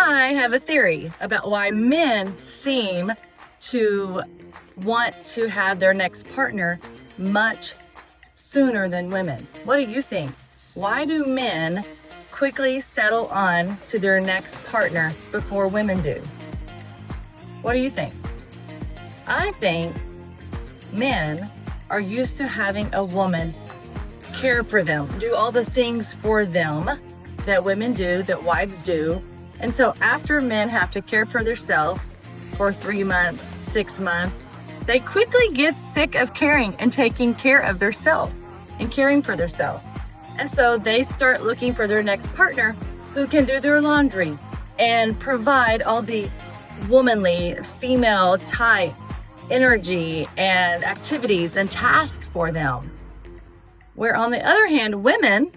I have a theory about why men seem to want to have their next partner much sooner than women. What do you think? Why do men quickly settle on to their next partner before women do? What do you think? I think men are used to having a woman care for them, do all the things for them that women do, that wives do. And so after men have to care for themselves for 3 months, 6 months, they quickly get sick of caring and taking care of themselves and caring for themselves. And so they start looking for their next partner who can do their laundry and provide all the womanly, female type energy and activities and tasks for them. Where on the other hand, women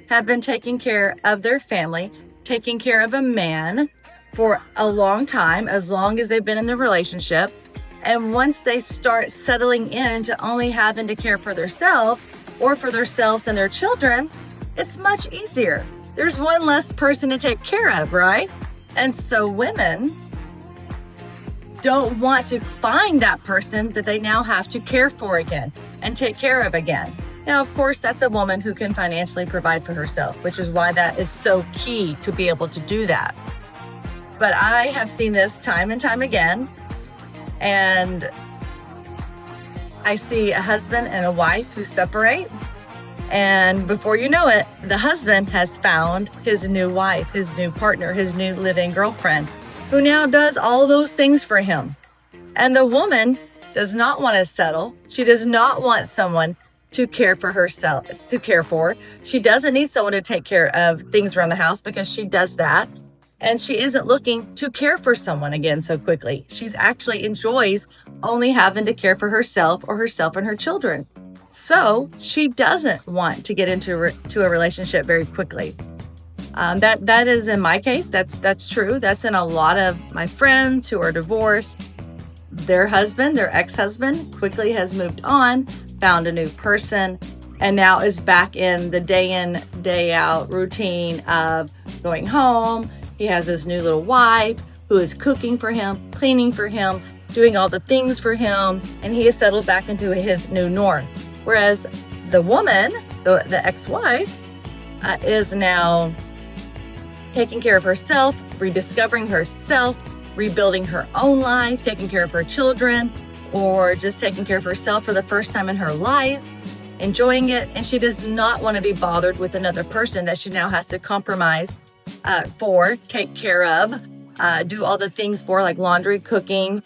have been taking care of their family, taking care of a man for a long time, as long as they've been in the relationship. And once they start settling into only having to care for themselves or for themselves and their children, it's much easier. There's one less person to take care of, right? And so women don't want to find that person that they now have to care for again and take care of again. Now, of course, that's a woman who can financially provide for herself, which is why that is so key to be able to do that. But I have seen this time and time again, and I see a husband and a wife who separate, and before you know it, the husband has found his new wife, his new partner, his new live-in girlfriend, who now does all those things for him. And the woman does not want to settle. She does not want someone to care for herself, to care for. She doesn't need someone to take care of things around the house because she does that. And she isn't looking to care for someone again so quickly. She's actually enjoys only having to care for herself or herself and her children. So she doesn't want to get into a relationship very quickly. That is in my case. That's true. That's in a lot of my friends who are divorced. Their husband, their ex-husband, quickly has moved on, found a new person, and now is back in the day in, day out routine of going home. He has his new little wife who is cooking for him, cleaning for him, doing all the things for him, and he has settled back into his new norm. Whereas the woman, the ex-wife, is now taking care of herself, rediscovering herself, rebuilding her own life, taking care of her children, or just taking care of herself for the first time in her life, enjoying it. And she does not want to be bothered with another person that she now has to compromise take care of, do all the things for, like laundry, cooking,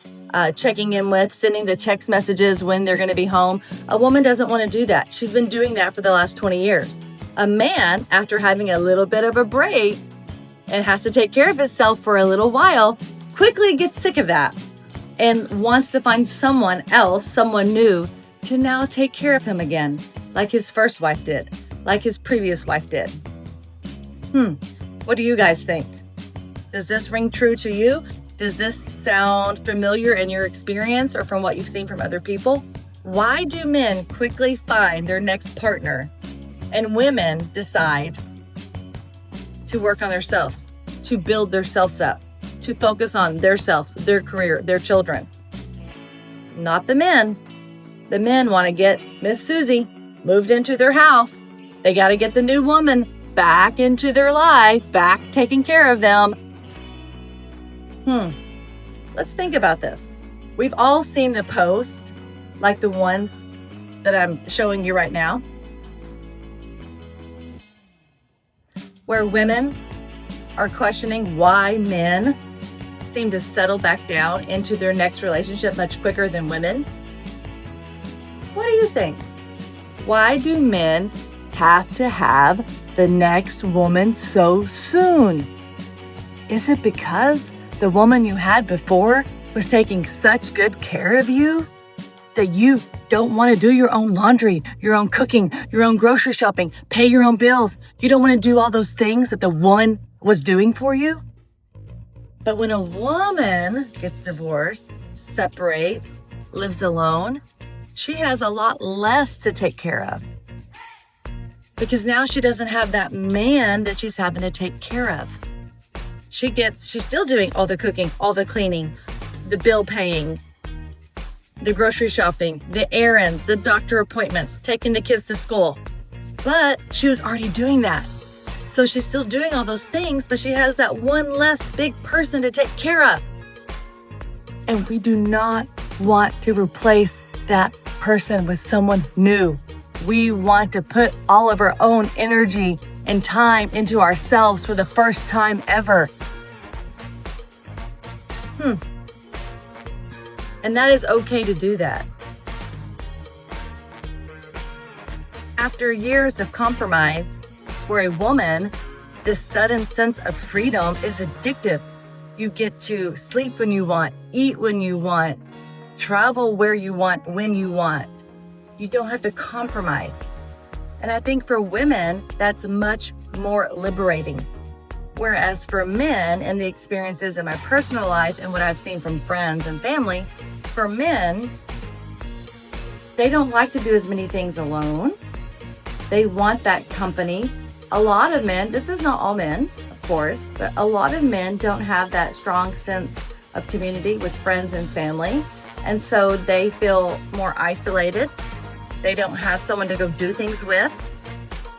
checking in with, sending the text messages when they're going to be home. A woman doesn't want to do that. She's been doing that for the last 20 years. A man, after having a little bit of a break and has to take care of himself for a little while, quickly gets sick of that and wants to find someone else, someone new, to now take care of him again, like his first wife did, like his previous wife did. What do you guys think? Does this ring true to you? Does this sound familiar in your experience or from what you've seen from other people? Why do men quickly find their next partner and women decide to work on themselves, to build themselves up, to focus on themselves, their career, their children? Not the men. The men want to get Miss Susie moved into their house. They got to get the new woman back into their life, back taking care of them. Let's think about this. We've all seen the post, like the ones that I'm showing you right now, where women are questioning why men seem to settle back down into their next relationship much quicker than women. What do you think? Why do men have to have the next woman so soon? Is it because the woman you had before was taking such good care of you that you don't want to do your own laundry, your own cooking, your own grocery shopping, pay your own bills? You don't want to do all those things that the woman was doing for you? But when a woman gets divorced, separates, lives alone, she has a lot less to take care of. Because now she doesn't have that man that she's having to take care of. she's still doing all the cooking, all the cleaning, the bill paying, the grocery shopping, the errands, the doctor appointments, taking the kids to school. But she was already doing that. So she's still doing all those things, but she has that one less big person to take care of. And we do not want to replace that person with someone new. We want to put all of our own energy and time into ourselves for the first time ever. And that is okay to do that. After years of compromise, for a woman, this sudden sense of freedom is addictive. You get to sleep when you want, eat when you want, travel where you want, when you want. You don't have to compromise. And I think for women, that's much more liberating. Whereas for men, and the experiences in my personal life and what I've seen from friends and family, for men, they don't like to do as many things alone. They want that company. A lot of men, this is not all men, of course, but a lot of men don't have that strong sense of community with friends and family. And so they feel more isolated. They don't have someone to go do things with.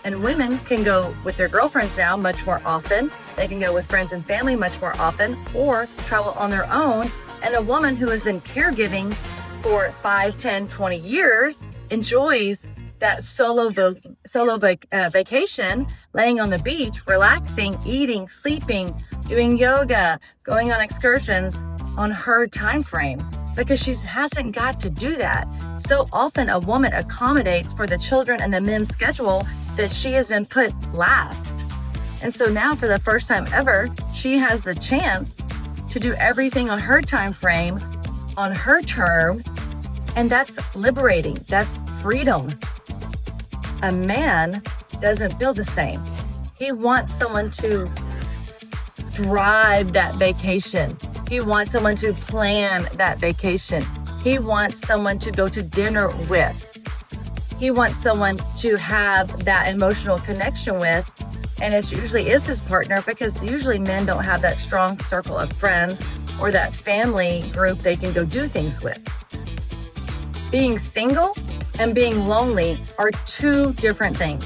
And women can go with their girlfriends now much more often. They can go with friends and family much more often, or travel on their own. And a woman who has been caregiving for 5, 10, 20 years enjoys that solo vacation, laying on the beach, relaxing, eating, sleeping, doing yoga, going on excursions on her time frame, because she hasn't got to do that. So often a woman accommodates for the children and the men's schedule that she has been put last. And so now, for the first time ever, she has the chance to do everything on her time frame, on her terms, and that's liberating. That's freedom. A man doesn't feel the same. He wants someone to drive that vacation. He wants someone to plan that vacation. He wants someone to go to dinner with. He wants someone to have that emotional connection with. And it usually is his partner, because usually men don't have that strong circle of friends or that family group they can go do things with. Being single and being lonely are two different things.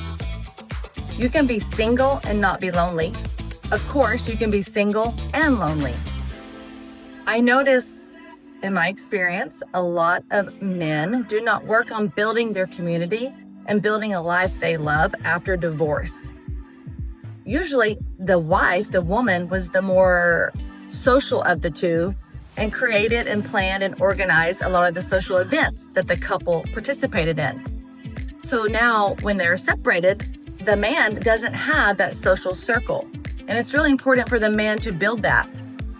You can be single and not be lonely. Of course, you can be single and lonely. I notice in my experience, a lot of men do not work on building their community and building a life they love after divorce. Usually the wife, the woman, was the more social of the two and created and planned and organized a lot of the social events that the couple participated in. So now when they're separated, the man doesn't have that social circle. And it's really important for the man to build that.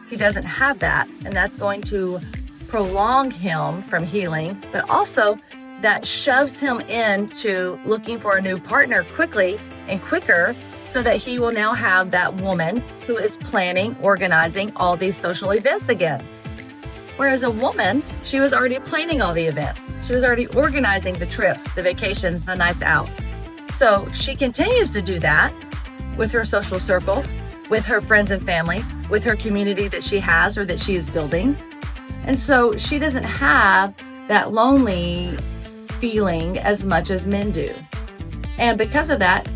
He doesn't have that, and that's going to prolong him from healing, but also that shoves him into looking for a new partner quickly and quicker, so that he will now have that woman who is planning, organizing all these social events again. Whereas a woman, she was already planning all the events. She was already organizing the trips, the vacations, the nights out. So she continues to do that with her social circle, with her friends and family, with her community that she has or that she is building. And so she doesn't have that lonely feeling as much as men do. And because of that,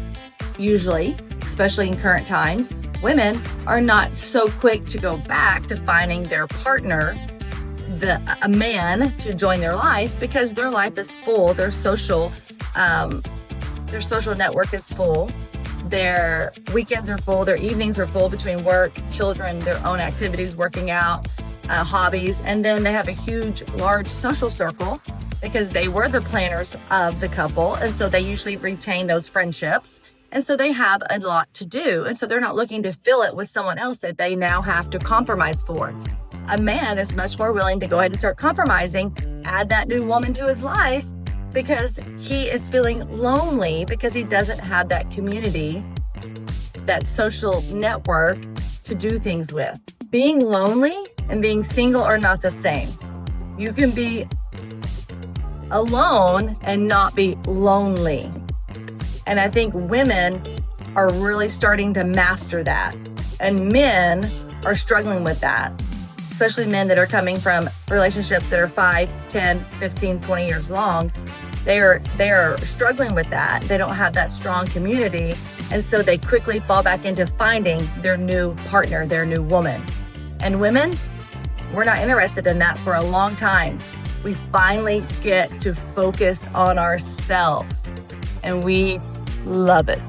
usually, especially in current times, women are not so quick to go back to finding their partner, a man, to join their life, because their life is full. Their social network is full. Their weekends are full. Their evenings are full between work, children, their own activities, working out, hobbies. And then they have a huge, large social circle because they were the planners of the couple. And so they usually retain those friendships. And so they have a lot to do. And so they're not looking to fill it with someone else that they now have to compromise for. A man is much more willing to go ahead and start compromising, add that new woman to his life, because he is feeling lonely because he doesn't have that community, that social network to do things with. Being lonely and being single are not the same. You can be alone and not be lonely. And I think women are really starting to master that. And men are struggling with that, especially men that are coming from relationships that are 5, 10, 15, 20 years long. They are struggling with that. They don't have that strong community. And so they quickly fall back into finding their new partner, their new woman. And women, we're not interested in that for a long time. We finally get to focus on ourselves, and we love it.